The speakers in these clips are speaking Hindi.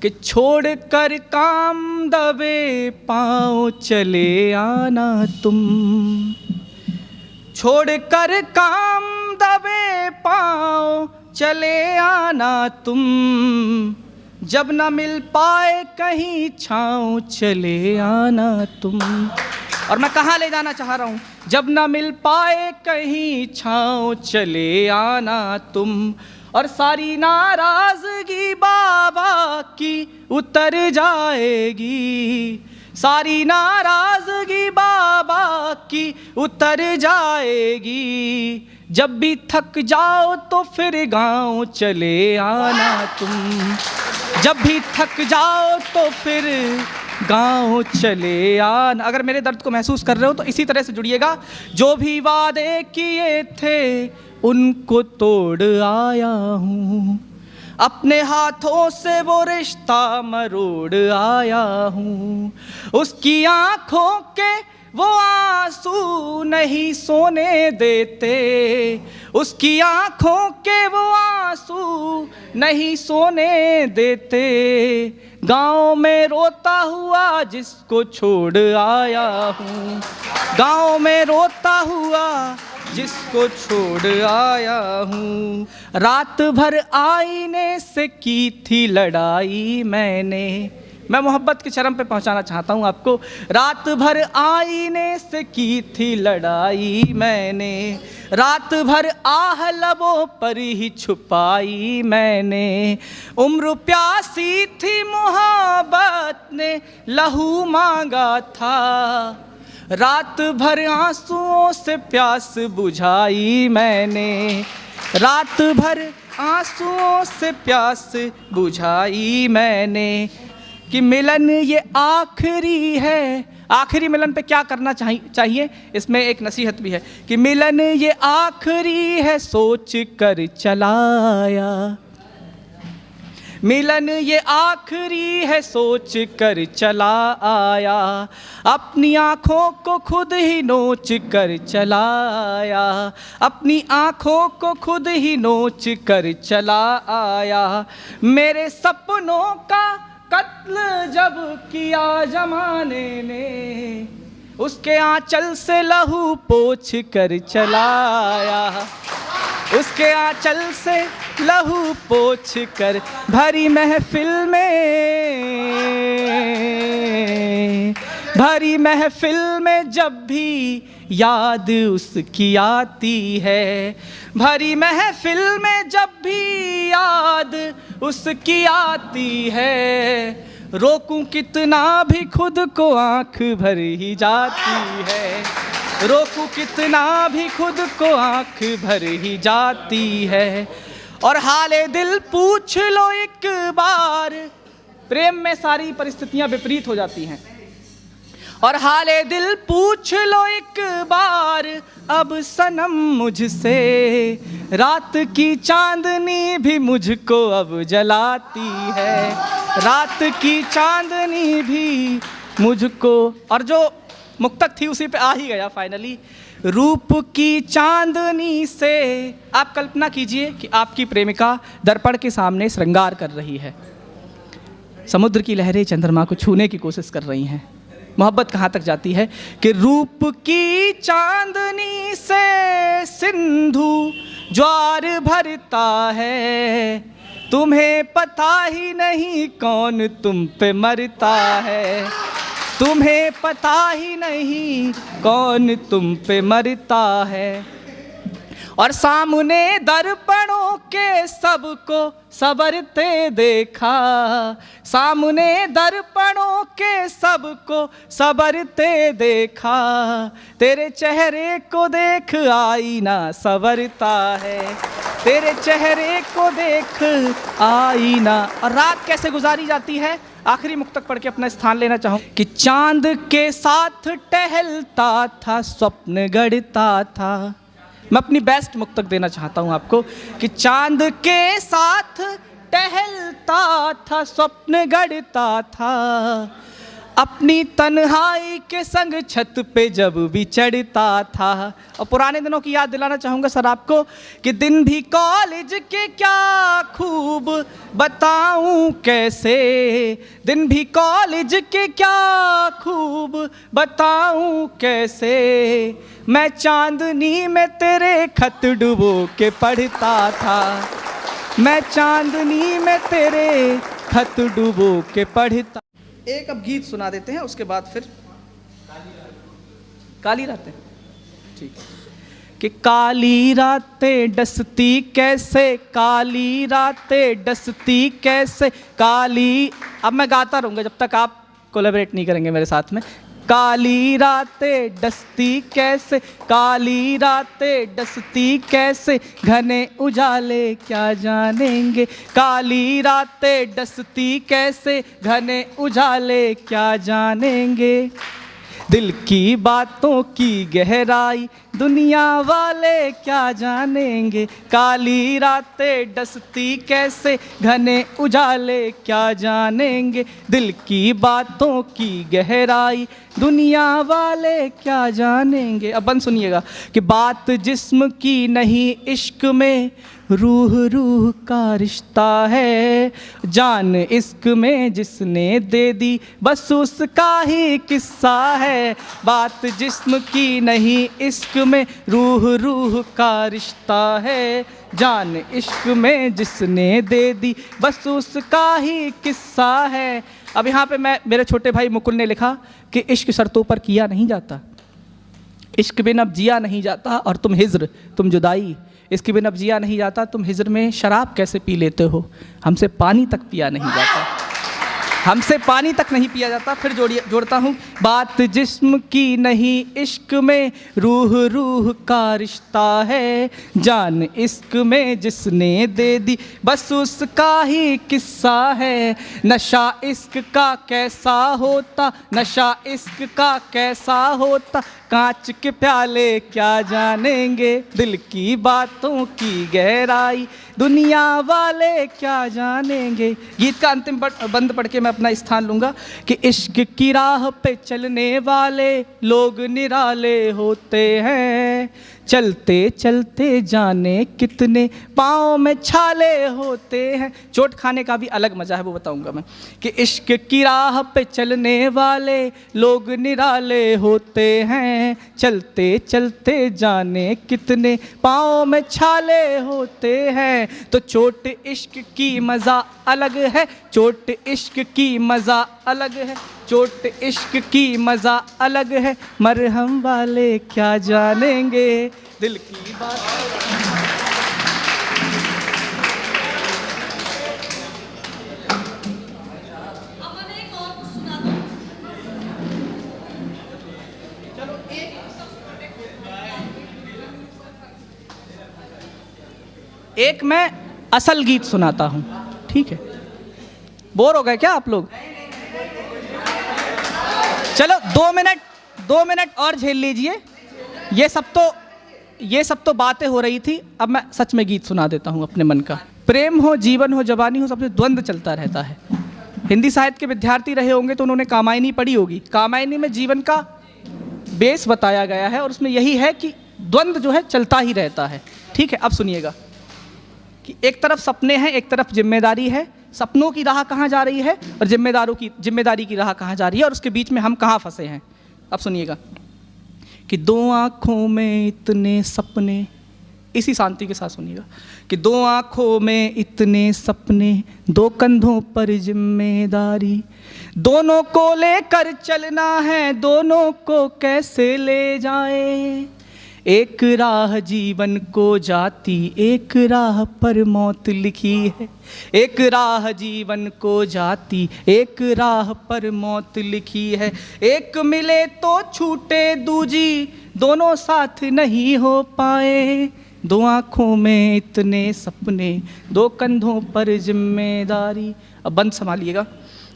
कि छोड़ कर काम दबे पाँव चले आना तुम, छोड़ कर काम दबे पाँव चले आना तुम, जब न मिल पाए कहीं छाँव चले आना तुम। और मैं कहाँ ले जाना चाह रहा हूँ, जब न मिल पाए कहीं छाँव चले आना तुम, और सारी नाराज़गी बाबा की उतर जाएगी, सारी नाराज़गी बाबा की उतर जाएगी, जब भी थक जाओ तो फिर गाँव चले आना तुम, जब भी थक जाओ तो फिर गाँव चले आना। अगर मेरे दर्द को महसूस कर रहे हो तो इसी तरह से जुड़िएगा। जो भी वादे किए थे उनको तोड़ आया हूँ, अपने हाथों से वो रिश्ता मरोड़ आया हूँ, उसकी आँखों के वो आंसू नहीं सोने देते, उसकी आँखों के वो आंसू नहीं सोने देते, गाँव में रोता हुआ जिसको छोड़ आया हूँ, गाँव में रोता हुआ जिसको छोड़ आया हूँ। रात भर आईने से की थी लड़ाई मैंने, मैं मोहब्बत के चरम पे पहुंचाना चाहता हूं आपको। रात भर आईने से की थी लड़ाई मैंने, रात भर आह लबों पर ही छुपाई मैंने, उम्र प्यासी थी मोहब्बत ने लहू मांगा था, रात भर आंसुओं से प्यास बुझाई मैंने, रात भर आंसुओं से प्यास बुझाई मैंने, कि मिलन ये आखिरी है। आखिरी मिलन पे क्या करना चाहिए, इसमें एक नसीहत भी है कि मिलन ये आखिरी है सोच कर चलाया, मिलन ये आखिरी है सोच कर चला आया, अपनी आँखों को खुद ही नोच कर चलाया, अपनी आँखों को खुद ही नोच कर चला आया, मेरे सपनों का कत्ल जब किया जमाने ने, उसके आंचल से लहू पोंछ कर चलाया, उसके आंचल से लहू पोंछ कर, भरी महफिल में जब भी याद उसकी आती है, भरी महफिल में जब भी याद उसकी आती है, रोकूं कितना भी खुद को आँख भर ही जाती है, रोकूं कितना भी खुद को आँख भर ही जाती है। और हाले दिल पूछ लो एक बार, प्रेम में सारी परिस्थितियां विपरीत हो जाती हैं, और हाले दिल पूछ लो एक बार अब सनम मुझसे, रात की चांदनी भी मुझको अब जलाती है, रात की चांदनी भी मुझको। और जो मुक्तक थी उसी पे आ ही गया फाइनली। रूप की चांदनी से आप कल्पना कीजिए कि आपकी प्रेमिका दर्पण के सामने श्रृंगार कर रही है, समुद्र की लहरें चंद्रमा को छूने की कोशिश कर रही हैं। मोहब्बत कहाँ तक जाती है कि रूप की चांदनी से सिंधु ज्वार भरता है, तुम्हें पता ही नहीं कौन तुम पे मरता है, तुम्हें पता ही नहीं कौन तुम पे मरता है। और सामने दर्पणों के सबको संवरते देखा, सामने दर्पणों के सबको संवरते देखा, तेरे चेहरे को देख आईना संवरता है, तेरे चेहरे को देख आईना। और रात कैसे गुजारी जाती है, आखिरी मुक्तक पढ़ के अपना स्थान लेना चाहूँ कि चांद के साथ टहलता था स्वप्न गढ़ता था। मैं अपनी बेस्ट मुक्तक देना चाहता हूँ आपको कि चांद के साथ टहलता था स्वप्न गढ़ता था, अपनी तन्हाई के संग छत पे जब भी चढ़ता था। और पुराने दिनों की याद दिलाना चाहूँगा सर आपको कि दिन भी कॉलेज के क्या खूब बताऊँ कैसे, दिन भी कॉलेज के क्या खूब बताऊँ कैसे, मैं चांदनी में तेरे खत डुबो के पढ़ता था, मैं चांदनी में तेरे खत डुबो के पढ़ता। एक अब गीत सुना देते हैं, उसके बाद फिर काली रातें। ठीक कि काली रातें डसती कैसे, काली रातें डसती कैसे, काली, अब मैं गाता रहूँगा जब तक आप कोलैबोरेट नहीं करेंगे मेरे साथ में। काली रातें डसती कैसे, काली रातें डसती कैसे, घने उजाले क्या जानेंगे, काली रातें डसती कैसे, घने उजाले क्या जानेंगे, दिल की बातों की गहराई दुनिया वाले क्या जानेंगे, काली रातें डसती कैसे, घने उजाले क्या जानेंगे, दिल की बातों की गहराई दुनिया वाले क्या जानेंगे। अब बंद सुनिएगा कि बात जिस्म की नहीं इश्क में रूह रूह का रिश्ता है, जान इश्क में जिसने दे दी बस उसका ही किस्सा है, बात जिस्म की नहीं इश्क में रूह रूह का रिश्ता है, जान इश्क में जिसने दे दी बस उसका ही किस्सा है। अब यहाँ पे मैं, मेरे छोटे भाई मुकुल ने लिखा कि इश्क शर्तों पर किया नहीं जाता, इश्क बिन अब जिया नहीं जाता, और तुम हिज्र तुम जुदाई, इसके बिन अब जिया नहीं जाता, तुम हिज्र में शराब कैसे पी लेते हो, हमसे पानी तक पिया नहीं जाता, हमसे पानी तक नहीं पिया जाता। फिर जोड़ता हूँ, बात जिस्म की नहीं इश्क में रूह रूह का रिश्ता है, जान इश्क में जिसने दे दी बस उसका ही किस्सा है, नशा इश्क का कैसा होता, नशा इश्क का कैसा होता, कांच के प्याले क्या जानेंगे, दिल की बातों की गहराई दुनिया वाले क्या जानेंगे। गीत का अंतिम बंद पढ़ के मैं अपना स्थान लूँगा कि इश्क की राह पे चलने वाले लोग निराले होते हैं, चलते चलते जाने कितने पाँव में छाले होते हैं। चोट खाने का भी अलग मज़ा है, वो बताऊंगा मैं कि इश्क की राह पे चलने वाले लोग निराले होते हैं, चलते चलते जाने कितने पाँव में छाले होते हैं। तो चोट इश्क की मज़ा अलग है, चोट इश्क की मज़ा अलग है, चोट इश्क की मज़ा अलग है, मरहम वाले क्या जानेंगे, दिल की बात। अब मैंने एक और कुछ सुना दो। चलो एक मैं असल गीत सुनाता हूँ, ठीक है? बोर हो गए क्या आप लोग? चलो 2 मिनट और झेल लीजिए। ये सब तो बातें हो रही थी, अब मैं सच में गीत सुना देता हूँ अपने मन का। प्रेम हो, जीवन हो, जवानी हो, सबसे द्वंद्व चलता रहता है। हिंदी साहित्य के विद्यार्थी रहे होंगे तो उन्होंने कामायनी पढ़ी होगी। कामायनी में जीवन का बेस बताया गया है और उसमें यही है कि द्वंद्व जो है चलता ही रहता है, ठीक है? अब सुनिएगा कि एक तरफ सपने हैं, एक तरफ जिम्मेदारी है, सपनों की राह कहाँ जा रही है और जिम्मेदारी की राह कहाँ जा रही है, और उसके बीच में हम कहाँ फंसे हैं। अब सुनिएगा कि 2 आँखों में इतने सपने, इसी शांति के साथ सुनिएगा कि 2 आँखों में इतने सपने, 2 कंधों पर जिम्मेदारी, दोनों को लेकर चलना है, दोनों को कैसे ले जाए, एक राह जीवन को जाती, एक राह पर मौत लिखी है, एक राह जीवन को जाती, एक राह पर मौत लिखी है, एक मिले तो छूटे दूजी, दोनों साथ नहीं हो पाए, 2 आँखों में इतने सपने, 2 कंधों पर जिम्मेदारी। अब बंद संभालिएगा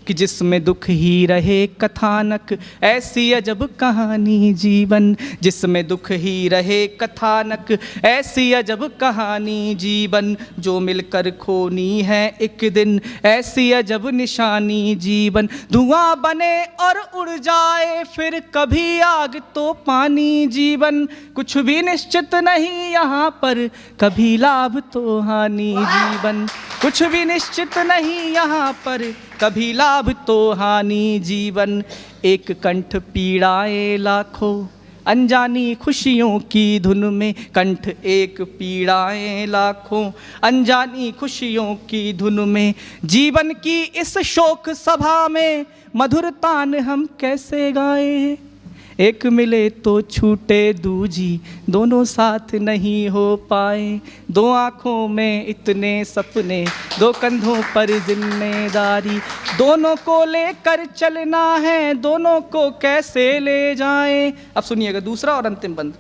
कि जिसमें दुख ही रहे कथानक, ऐसी अजब कहानी जीवन। जिसमें दुख ही रहे कथानक, ऐसी अजब कहानी जीवन। जो मिलकर खोनी है एक दिन, ऐसी अजब निशानी जीवन। धुआं बने और उड़ जाए फिर कभी आग तो पानी जीवन। कुछ भी निश्चित नहीं यहाँ पर, कभी लाभ तो हानि जीवन। कुछ भी निश्चित नहीं यहाँ पर, कभी लाभ तो हानि जीवन। एक कंठ पीड़ाएं लाखों, अनजानी खुशियों की धुन में। कंठ एक पीड़ाएं लाखों, अनजानी खुशियों की धुन में। जीवन की इस शोक सभा में मधुर तान हम कैसे गाएं। एक मिले तो छूटे दूजी, दोनों साथ नहीं हो पाए। दो आँखों में इतने सपने, दो कंधों पर जिम्मेदारी। दोनों को लेकर चलना है, दोनों को कैसे ले जाएं। अब सुनिएगा दूसरा और अंतिम बंद।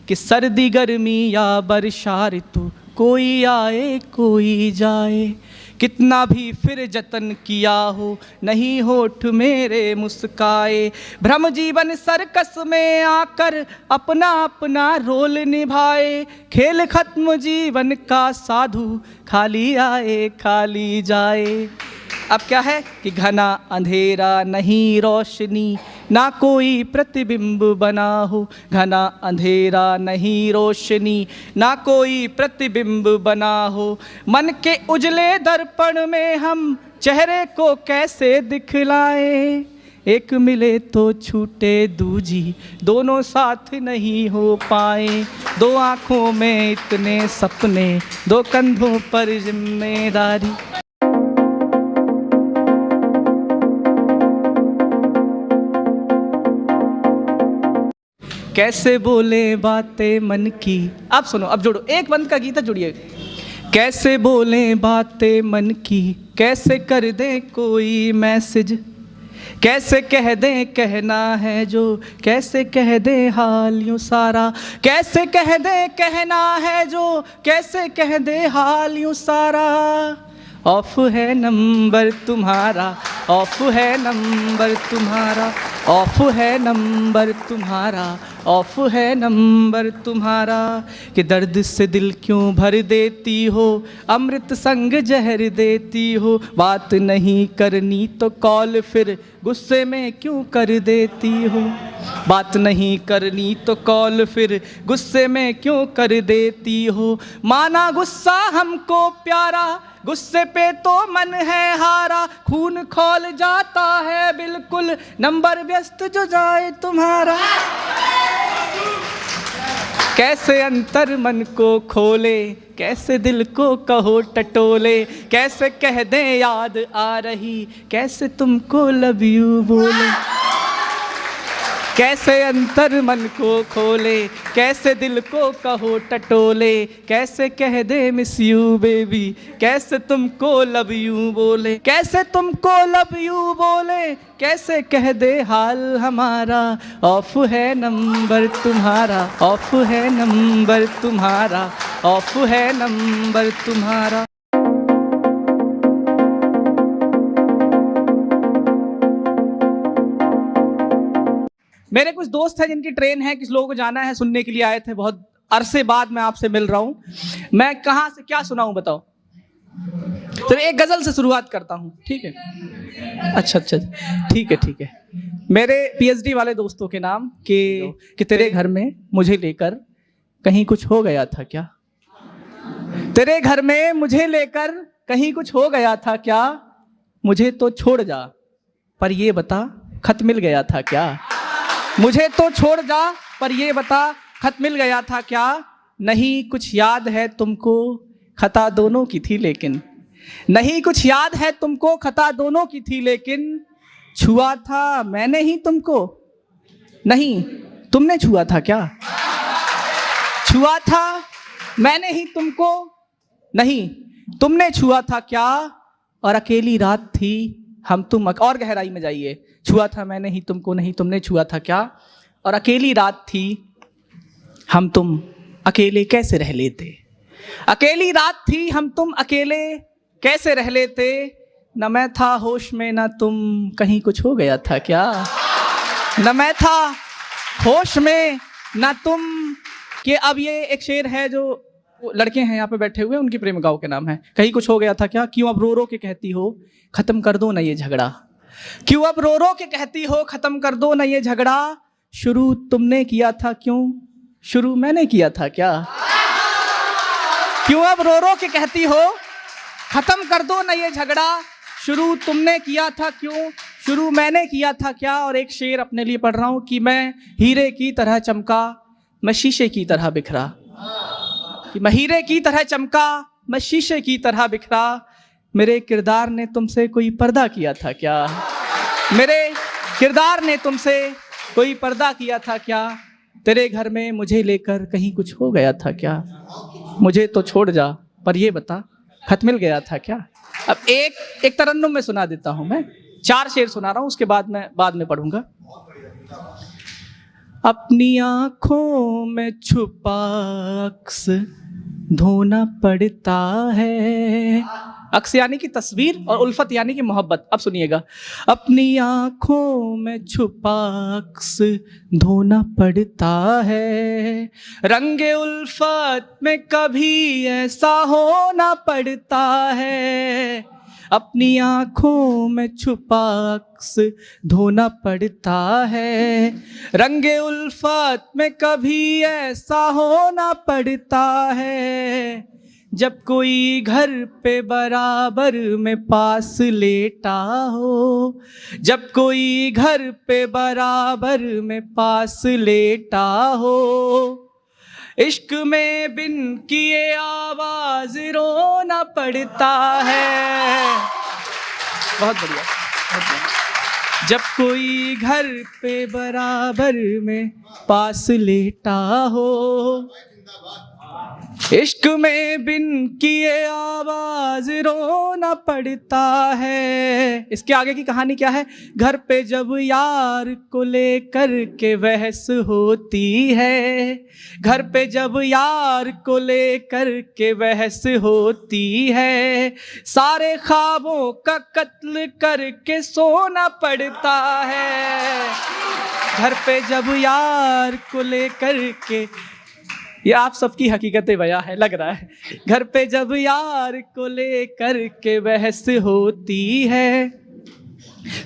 कि सर्दी गर्मी या वर्षा ऋतु, कोई आए कोई जाए। कितना भी फिर जतन किया हो, नहीं होठ मेरे मुस्काए। भ्रम जीवन सर्कस में आकर अपना अपना रोल निभाए। खेल खत्म जीवन का साधु, खाली आए खाली जाए। अब क्या है कि घना अंधेरा नहीं रोशनी, ना कोई प्रतिबिंब बना हो। घना अंधेरा नहीं रोशनी, ना कोई प्रतिबिंब बना हो। मन के उजले दर्पण में हम चेहरे को कैसे दिखलाएं। एक मिले तो छूटे दूजी, दोनों साथ नहीं हो पाए। दो आँखों में इतने सपने, दो कंधों पर जिम्मेदारी। कैसे बोले बातें मन की। अब सुनो, अब जोड़ो, एक बंद का गीत है, जुड़िए। कैसे बोले बातें मन की, कैसे कर दें कोई मैसेज। कैसे कह दें कहना है जो, कैसे कह दें हाल यूँ सारा। कैसे कह दें कहना है जो, कैसे कह दें हाल यूँ सारा। ऑफ है नंबर तुम्हारा, ऑफ है नंबर तुम्हारा, ऑफ है नंबर तुम्हारा, ऑफ है नंबर तुम्हारा। कि दर्द से दिल क्यों भर देती हो, अमृत संग जहर देती हो। बात नहीं करनी तो कॉल फिर गुस्से में क्यों कर देती हो। बात नहीं करनी तो कॉल फिर गुस्से में क्यों कर देती हो। माना गुस्सा हमको प्यारा, गुस्से पे तो मन है हारा। खून खौल जाता है बिल्कुल, नंबर व्यस्त जो जाए तुम्हारा। कैसे अंतर मन को खोले, कैसे दिल को कहो टटोले। कैसे कह दें याद आ रही, कैसे तुमको लव यू बोले। कैसे अंतर मन को खोले, कैसे दिल को कहो टटोले। कैसे कह दे मिस यू बेबी, कैसे तुमको लव यू बोले। कैसे तुमको लव यू बोले, कैसे कह दे हाल हमारा। ऑफ है नंबर तुम्हारा, ऑफ है नंबर तुम्हारा, ऑफ है नंबर तुम्हारा। मेरे कुछ दोस्त हैं जिनकी ट्रेन है, किस लोगों को जाना है, सुनने के लिए आए थे। बहुत अरसे बाद मैं आपसे मिल रहा हूं। मैं कहाँ से क्या सुनाऊं बताओ। तो एक गजल से शुरुआत करता हूं, ठीक है। अच्छा, ठीक है। मेरे पीएचडी वाले दोस्तों के नाम कि तेरे घर में मुझे लेकर कहीं कुछ हो गया था क्या। तेरे घर में मुझे लेकर कहीं कुछ हो गया था क्या। मुझे तो छोड़ जा, पर ये बता खत मिल गया था क्या। मुझे तो छोड़ जा, पर ये बता खत मिल गया था क्या। नहीं कुछ याद है तुमको, खता दोनों की थी लेकिन। नहीं कुछ याद है तुमको, खता दोनों की थी लेकिन। छुआ था मैंने ही तुमको, नहीं तुमने छुआ था क्या। छुआ था मैंने ही तुमको, नहीं तुमने छुआ था क्या। और अकेली रात थी हम तुम, और गहराई में जाइए। छुआ था मैंने ही तुमको, नहीं तुमने छुआ था क्या। और अकेली रात थी हम तुम अकेले कैसे रह लेते। अकेली रात थी हम तुम अकेले कैसे रह लेते। न मैं था होश में ना तुम, कहीं कुछ हो गया था क्या? न मैं था होश में ना तुम। कि अब ये एक शेर है जो लड़के हैं यहाँ पे बैठे हुए, उनकी प्रेमिकाओं के नाम है। कहीं कुछ हो गया था क्या, क्यों अब रो रो के कहती हो खत्म कर दो ना ये झगड़ा। क्यों अब रो रो के कहती हो खत्म कर दो ना ये झगड़ा। शुरू तुमने किया था क्यों, शुरू मैंने किया था क्या? क्यों अब रो रो के कहती हो खत्म कर दो ना ये झगड़ा। शुरू तुमने किया था क्यों, शुरू मैंने किया था क्या। और एक शेर अपने लिए पढ़ रहा हूं कि मैं हीरे की तरह चमका, मैं शीशे की तरह बिखरा। कि मैं हीरे की तरह चमका, मैं शीशे की तरह बिखरा। मेरे किरदार ने तुमसे कोई पर्दा किया था क्या? मेरे किरदार ने तुमसे कोई पर्दा किया था क्या? तेरे घर में मुझे लेकर कहीं कुछ हो गया था क्या? मुझे तो छोड़ जा पर ये बता खत मिल गया था क्या? अब एक तरन्नुम में सुना देता हूं मैं, 4 शेर सुना रहा हूं, उसके बाद में पढ़ूंगा। अपनी आंखों में छुपा अक्स धोना पड़ता है। अक्स यानी कि तस्वीर और उल्फत यानी कि मोहब्बत। अब सुनिएगा। अपनी आंखों में छुपा अक्स धोना पड़ता है, रंगे उल्फत में कभी ऐसा होना पड़ता है। अपनी आंखों में छुपा अक्स धोना पड़ता है, रंगे उल्फत में कभी ऐसा होना पड़ता है। जब कोई घर पे बराबर में पास लेटा हो, जब कोई घर पे बराबर में पास लेटा हो, इश्क में बिन किए आवाज रोना पड़ता है। बहुत बढ़िया, बहुत बढ़िया। जब कोई घर पे बराबर में पास लेटा हो, इश्क में बिन किए आवाज रोना पड़ता है। इसके आगे की कहानी क्या है? घर पे जब यार को लेकर के बहस होती है, घर पे जब यार को लेकर के बहस होती है, सारे ख्वाबों का कत्ल करके सोना पड़ता है। घर पे जब यार को लेकर के, ये आप सबकी हकीकतें बयां है लग रहा है। घर पे जब यार को लेकर के बहस होती है,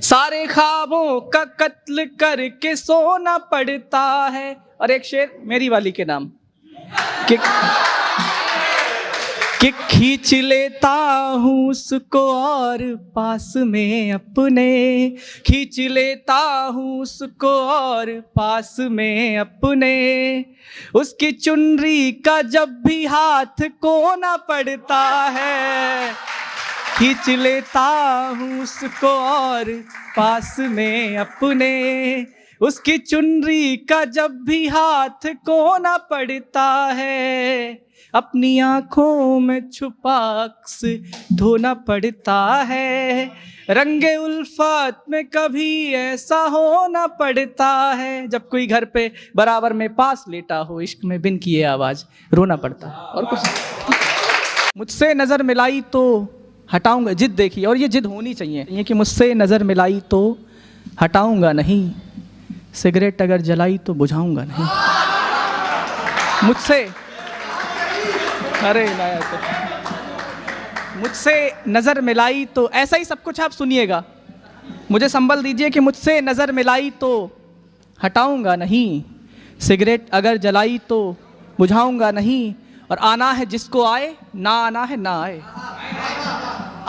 सारे ख्वाबों का कत्ल करके सोना पड़ता है। और एक शेर मेरी वाली के नाम कि खींच लेता हूँ उसको और पास में अपने, खींच लेता हूँ उसको और पास में अपने, उसकी चुनरी का जब भी हाथ कोना पड़ता है। खींच लेता हूँ उसको और पास में अपने, उसकी चुनरी का जब भी हाथ कोना पड़ता है। अपनी आंखों में छुपा अक्स धोना पड़ता है, रंगे उल्फत में कभी ऐसा होना पड़ता है। जब कोई घर पे बराबर में पास लेटा हो, इश्क में बिन किए आवाज रोना पड़ता है। और कुछ मुझसे नजर मिलाई तो हटाऊंगा, जिद देखिए, और ये जिद होनी चाहिए, ये कि मुझसे नजर मिलाई तो हटाऊंगा नहीं, सिगरेट अगर जलाई तो बुझाऊंगा नहीं। मुझसे, अरे नया तो मुझसे नजर मिलाई तो, ऐसा ही सब कुछ आप सुनिएगा। मुझे संबल दीजिए कि मुझसे नजर मिलाई तो हटाऊंगा नहीं, सिगरेट अगर जलाई तो बुझाऊंगा नहीं। और आना है जिसको आए, ना आना है ना आए,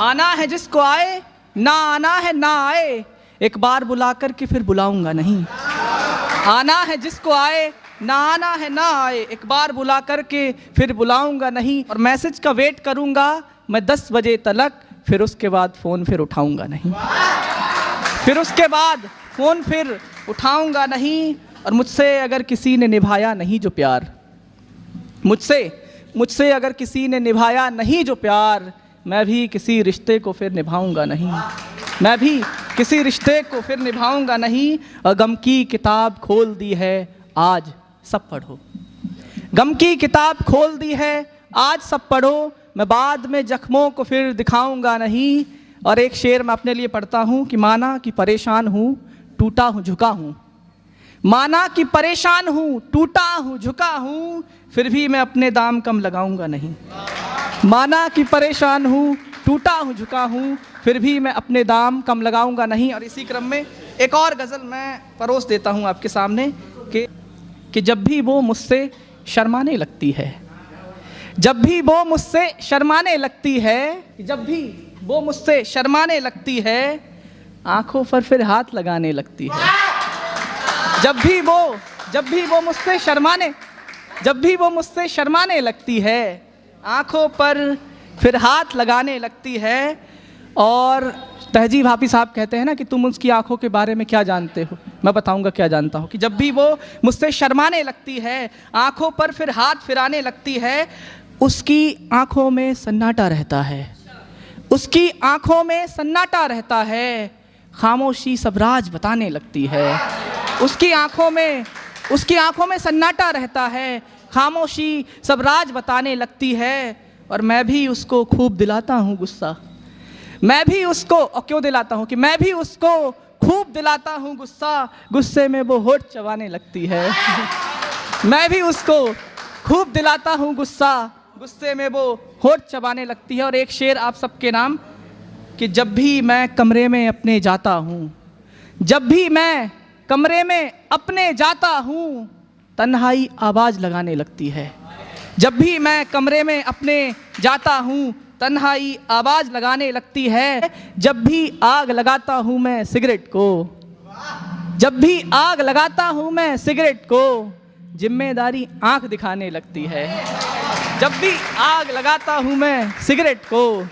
आना है जिसको आए, ना आना है ना आए, एक बार बुला कर के फिर बुलाऊंगा नहीं। आना है जिसको आए, ना आना है ना आए, एक बार बुला करके फिर बुलाऊंगा नहीं। और मैसेज का वेट करूंगा मैं 10 बजे तलक, फिर उसके बाद फ़ोन फिर उठाऊंगा नहीं, फिर उसके बाद फ़ोन फिर उठाऊंगा नहीं। और मुझसे अगर किसी ने निभाया नहीं जो प्यार, मुझसे अगर किसी ने निभाया नहीं जो प्यार, मैं भी किसी रिश्ते को फिर निभाऊंगा नहीं, मैं भी किसी रिश्ते को फिर निभाऊंगा नहीं। और गम की किताब खोल दी है आज सब पढ़ो, गम की किताब खोल दी है आज सब पढ़ो, मैं बाद में जख्मों को फिर दिखाऊंगा नहीं। और एक शेर मैं अपने लिए पढ़ता हूँ कि माना कि परेशान हूँ, टूटा हूँ, झुका हूँ। माना कि परेशान हूँ, टूटा हूँ, झुका हूँ, फिर भी मैं अपने दाम कम लगाऊंगा नहीं। माना कि परेशान हूँ, टूटा हूँ, झुका हूँ, फिर भी मैं अपने दाम कम लगाऊंगा नहीं। और इसी क्रम में एक और गज़ल मैं परोस देता हूँ आपके सामने कि जब भी वो मुझसे शर्माने लगती है, जब भी वो मुझसे शर्माने लगती है, जब भी वो मुझसे शर्माने लगती है, आंखों पर फिर हाथ लगाने लगती है। जब भी वो मुझसे शर्माने लगती है, आंखों पर फिर हाथ लगाने लगती है। और तहजीब हाफिज साहब कहते हैं ना कि तुम उसकी आंखों के बारे में क्या जानते हो, मैं बताऊंगा क्या जानता हूँ। कि जब भी वो मुझसे शर्माने लगती है, आंखों पर फिर हाथ फिराने लगती है, उसकी आंखों में सन्नाटा रहता है, उसकी आंखों में सन्नाटा रहता है, खामोशी सब राज बताने लगती है। उसकी आंखों में सन्नाटा रहता है, खामोशी सब राज बताने लगती है। और मैं भी उसको खूब दिलाता हूँ गुस्सा, मैं भी उसको, और क्यों दिलाता हूँ कि मैं भी उसको खूब दिलाता हूँ गुस्सा, गुस्से में वो होठ चबाने लगती है। मैं भी उसको खूब दिलाता हूँ गुस्सा, गुस्से में वो होठ चबाने लगती है। और एक शेर आप सबके नाम कि जब भी मैं कमरे में अपने जाता हूँ, जब भी मैं कमरे में अपने जाता हूँ, तन्हाई आवाज़ लगाने लगती है। जब भी मैं कमरे में अपने जाता हूँ, तन्हाई आवाज़ लगाने लगती है। जब भी आग लगाता हूँ मैं सिगरेट को, जब भी आग लगाता हूँ मैं सिगरेट को, जिम्मेदारी आंख दिखाने लगती है। जब भी आग लगाता हूँ मैं सिगरेट को।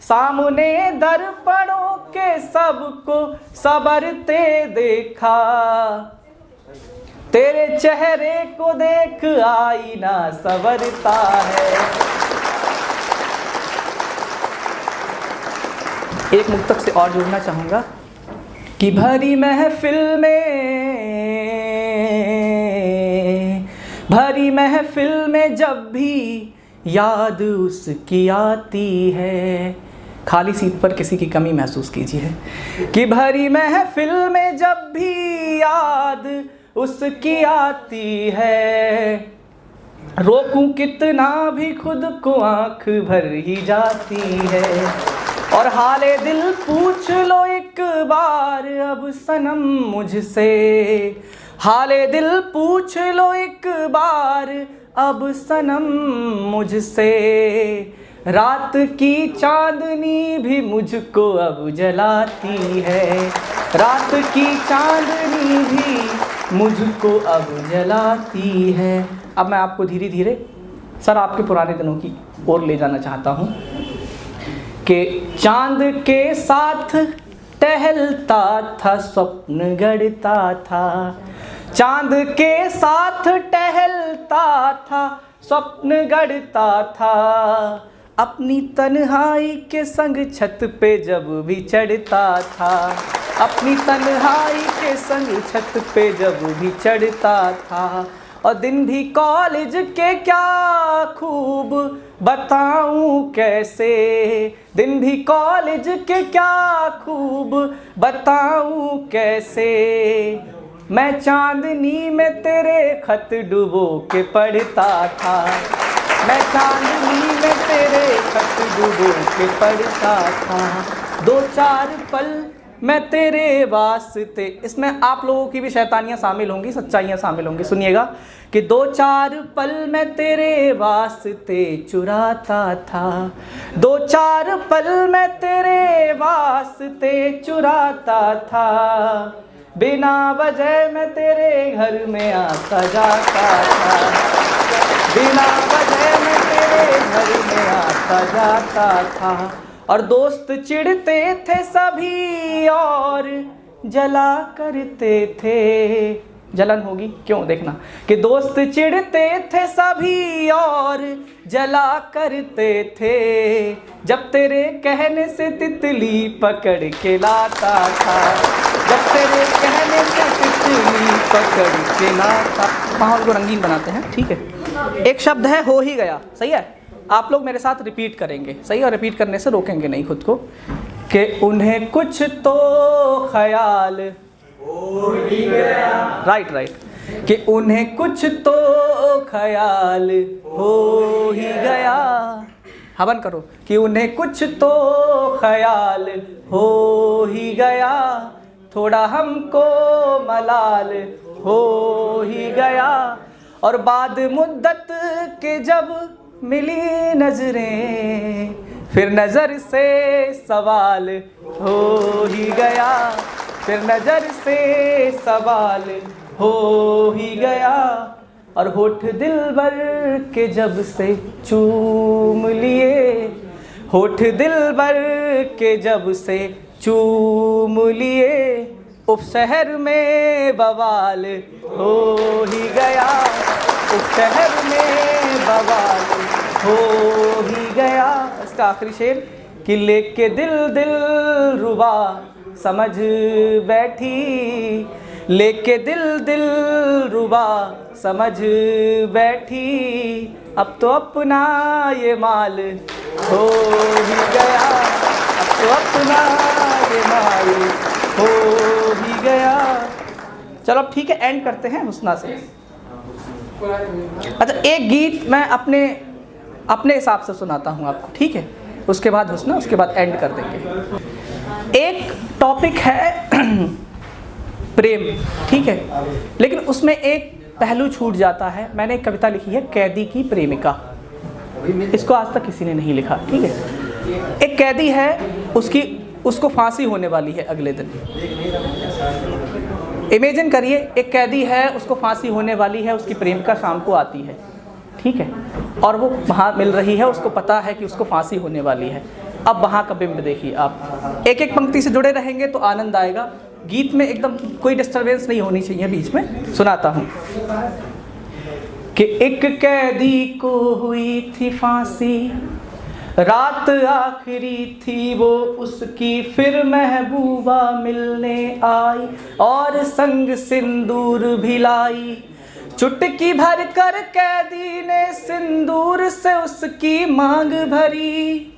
सामने दर्पणों के सबको संवरते देखा, तेरे चेहरे को देख आईना संवरता है। एक मुक्तक से और जुड़ना चाहूँगा कि भरी महफिल में जब भी याद उसकी आती है, खाली सीट पर किसी की कमी महसूस कीजिए। कि भरी महफिल में जब भी याद उसकी आती है, रोकूं कितना भी खुद को आंख भर ही जाती है। और हाले दिल पूछ लो एक बार अब सनम मुझसे, हाले दिल पूछ लो एक बार अब सनम मुझसे। रात की चांदनी भी मुझको अब जलाती है, रात की चांदनी भी मुझको अब जलाती है। अब मैं आपको धीरे धीरे सर आपके पुराने दिनों की ओर ले जाना चाहता हूँ कि चांद के साथ टहलता था, स्वप्न गढ़ता था, चांद के साथ टहलता था, स्वप्न गढ़ता था। अपनी तन्हाई के संग छत पे जब भी चढ़ता था, अपनी तन्हाई के संग छत पे जब भी चढ़ता था। और दिन भी कॉलेज के क्या खूब बताऊं कैसे, दिन भी कॉलेज के क्या खूब बताऊं कैसे। मैं चांदनी में तेरे खत डुबो के पढ़ता था, मैं चांदनी में तेरे खत डुबो के पढ़ता था। दो चार पल मैं तेरे वास्ते, इसमें आप लोगों की भी शैतानियाँ शामिल होंगी, सच्चाइयाँ शामिल होंगी, सुनिएगा कि दो चार पल मैं तेरे वास्ते चुराता था, दो चार पल मैं तेरे वास्ते चुराता था। बिना वजह मैं तेरे घर में आता जाता था, बिना वजह मैं तेरे घर में आता जाता था। और दोस्त चिढ़ते थे सभी और जला करते थे, जलन होगी क्यों देखना, कि दोस्त चिढ़ते थे सभी और जला करते थे। जब तेरे कहने से तितली पकड़ के लाता था, जब तेरे कहने से तितली पकड़ के नाचा। माहौल को रंगीन बनाते हैं, ठीक है। एक शब्द है हो ही गया, सही है। आप लोग मेरे साथ रिपीट करेंगे, सही, और रिपीट करने से रोकेंगे नहीं खुद को। कि उन्हें कुछ तो ख्याल हो ही गया, राइट राइट, कि उन्हें कुछ तो ख्याल हो ही गया। हवन करो कि उन्हें कुछ तो ख्याल हो ही गया, थोड़ा हमको मलाल हो ही गया। और बाद मुद्दत के जब मिली नजरें, फिर नजर से सवाल हो ही गया, फिर नजर से सवाल हो ही गया। और होठ दिलबर के जब से चूम लिए, होठ दिलबर के जब से चूम लिए, उप शहर में बवाल हो ही गया, उप शहर में बवाल हो ही गया। इसका आखिरी शेर कि लेके दिल दिल रुबा समझ बैठी, लेके दिल दिल रुबा समझ बैठी, अब तो अपना ये माल हो ही गया, अब तो अपना ये माल हो ही गया। चलो अब ठीक है, एंड करते हैं हुस्ना से। अच्छा, एक गीत मैं अपने हिसाब से सुनाता हूँ आपको, ठीक है, उसके बाद हुस्ना, उसके बाद एंड कर देंगे। एक टॉपिक है प्रेम, ठीक है, लेकिन उसमें एक पहलू छूट जाता है। मैंने एक कविता लिखी है कैदी की प्रेमिका, इसको आज तक किसी ने नहीं लिखा, ठीक है। एक कैदी है, उसको फांसी होने वाली है अगले दिन। इमेजिन करिए, एक कैदी है, उसको फांसी होने वाली है, उसकी प्रेमिका शाम को आती है, ठीक है, और वो वहाँ मिल रही है, उसको पता है कि उसको फांसी होने वाली है। अब वहाँ का बिंब देखिए आप, एक एक पंक्ति से जुड़े रहेंगे तो आनंद आएगा। गीत में एकदम कोई डिस्टरबेंस नहीं होनी चाहिए बीच में। सुनाता हूँ कि एक कैदी को हुई थी फांसी, रात आखिरी थी वो उसकी, फिर महबूबा मिलने आई और संग सिंदूर भी लाई। चुटकी भर कर कैदी ने सिंदूर से उसकी मांग भरी।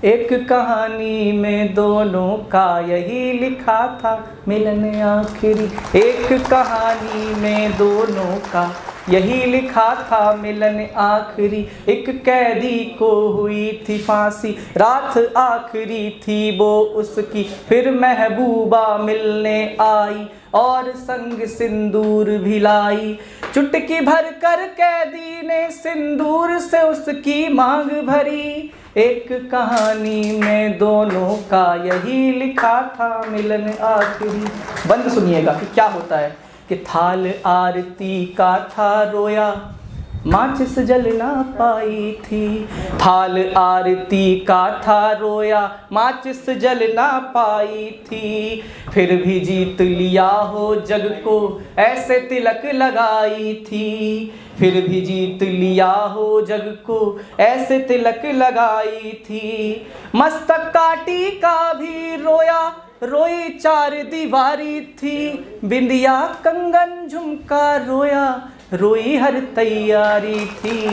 एक कहानी में दोनों का यही लिखा था मिलन आखिरी, एक कहानी में दोनों का यही लिखा था मिलन आखिरी। एक कैदी को हुई थी फांसी, रात आखिरी थी वो उसकी, फिर महबूबा मिलने आई और संग सिंदूर भी लाई। चुटकी भर कर कैदी ने सिंदूर से उसकी मांग भरी। एक कहानी में दोनों का यही लिखा था मिलन आखिरी। बंद सुनिएगा कि क्या होता है कि थाल आरती का था रोया, माचिस जल ना पाई थी। थाल आरती का था रोया, माचिस जल ना पाई थी। फिर भी जीत लिया हो जग को, ऐसे तिलक लगाई थी। फिर भी जीत लिया हो जग को, ऐसे तिलक लगाई थी। मस्तक काटी का भी रोया, रोई चार दीवारी थी। बिंदिया कंगन झुमका रोया, रोई हर तैयारी थी।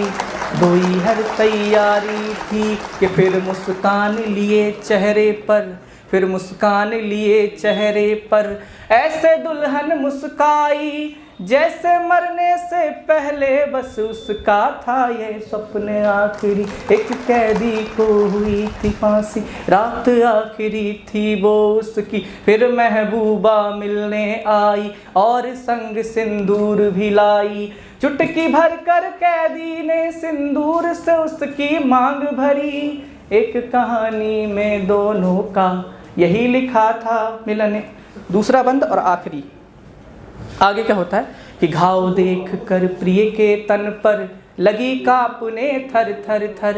रोई हर तैयारी थी कि फिर मुस्कान लिए चेहरे पर, फिर मुस्कान लिए चेहरे पर। ऐसे दुल्हन मुस्काई जैसे मरने से पहले बस उसका था ये सपने आखिरी। एक कैदी को हुई थी फांसी, रात आखिरी थी वो उसकी, फिर महबूबा मिलने आई और संग सिंदूर भी लाई। चुटकी भर कर कैदी ने सिंदूर से उसकी मांग भरी। एक कहानी में दोनों का यही लिखा था मिलन। दूसरा बंद और आखिरी। आगे क्या होता है कि घाव देख कर प्रिय के तन पर लगी कांपने थर थर थर।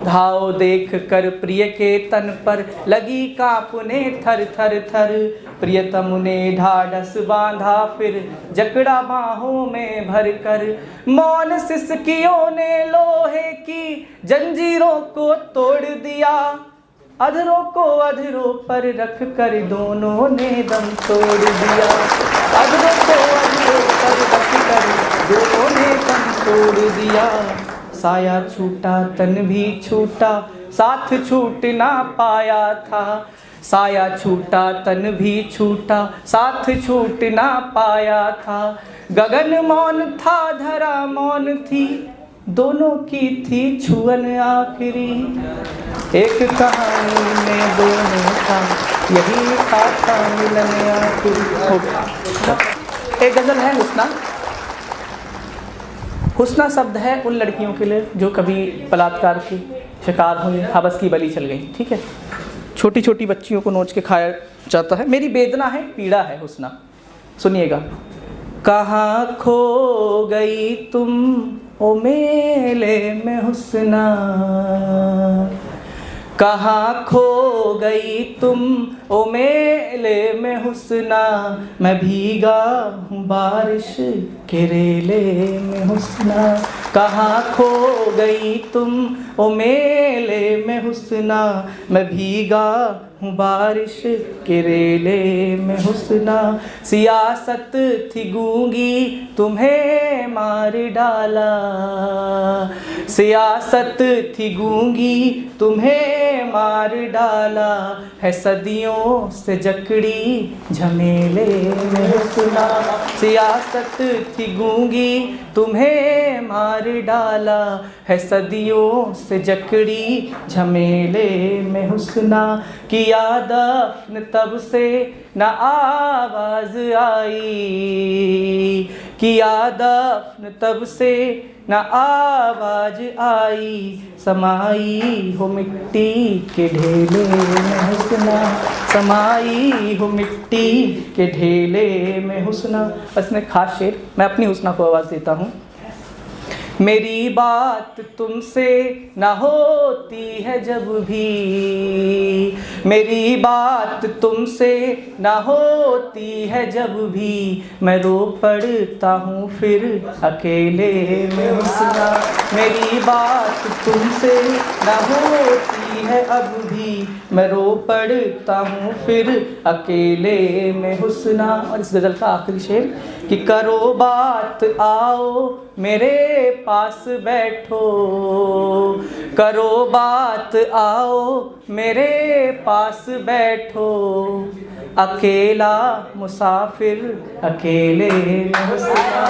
घाव देख कर प्रिय के तन पर लगी कांपने थर थर थर। प्रियतम ने ढाढ़स बांधा फिर जकड़ा बाहों में भर कर। मौन सिसकियों ने लोहे की जंजीरों को तोड़ दिया। अधरों को अधरों पर रख कर दोनों ने दम तोड़ दिया। अधरों को अधरों पर रख कर दोनों ने दम तोड़ दिया। साया छूटा तन भी छूटा साथ छूट ना पाया था। साया छूटा तन भी छूटा साथ छूट ना पाया था। गगन मौन था धरा मौन थी दोनों की थी छुअन आखिरी। एक कहानी में दोनों का यही था मिलन आखिरी। एक गजल है हुस्ना। हुस्ना शब्द है उन लड़कियों के लिए जो कभी बलात्कार की शिकार हुई, हवस की बलि चल गई। ठीक है, छोटी छोटी बच्चियों को नोच के खाया जाता है। मेरी वेदना है, पीड़ा है हुस्ना। सुनिएगा। कहाँ खो गई तुम ओ मेले में हुस्ना, कहाँ खो गई तुम ओ मेले में हुस्ना। मैं भीगा हूँ बारिश के रेले में हुस्ना। कहाँ खो गई तुम ओ मेले में हुस्ना। मैं भीगा हूँ बारिश के रेले में हुस्ना। सियासत थी गूंगी तुम्हें मार डाला। सियासत थी गूंगी तुम्हें मार डाला। है सदियों से जकड़ी झमेले में हुस्ना। सियासत थी गूंगी तुम्हें मार डाला। है सदियों से जकड़ी झमेले में हुस्ना। किया दफन तब से न आवाज आई। किया दफन तब से न आवाज आई। समाई हो मिट्टी के ढेले में हुस्ना। समाई हो मिट्टी के ढेले में हुस्ना। बस में खास शेर मैं अपनी हुस्ना को आवाज़ देता हूँ। मेरी बात तुमसे ना होती है जब भी। मेरी बात तुमसे ना होती है जब भी। मैं रो पड़ता हूँ फिर अकेले में हुस्ना। मेरी बात तुमसे ना होती है अब भी। मैं रो पड़ता हूँ फिर अकेले में हुस्ना। और इस गज़ल का आखिरी शेर कि करो बात आओ मेरे पास बैठो। करो बात आओ मेरे पास बैठो। अकेला मुसाफिर अकेले में हुस्ना।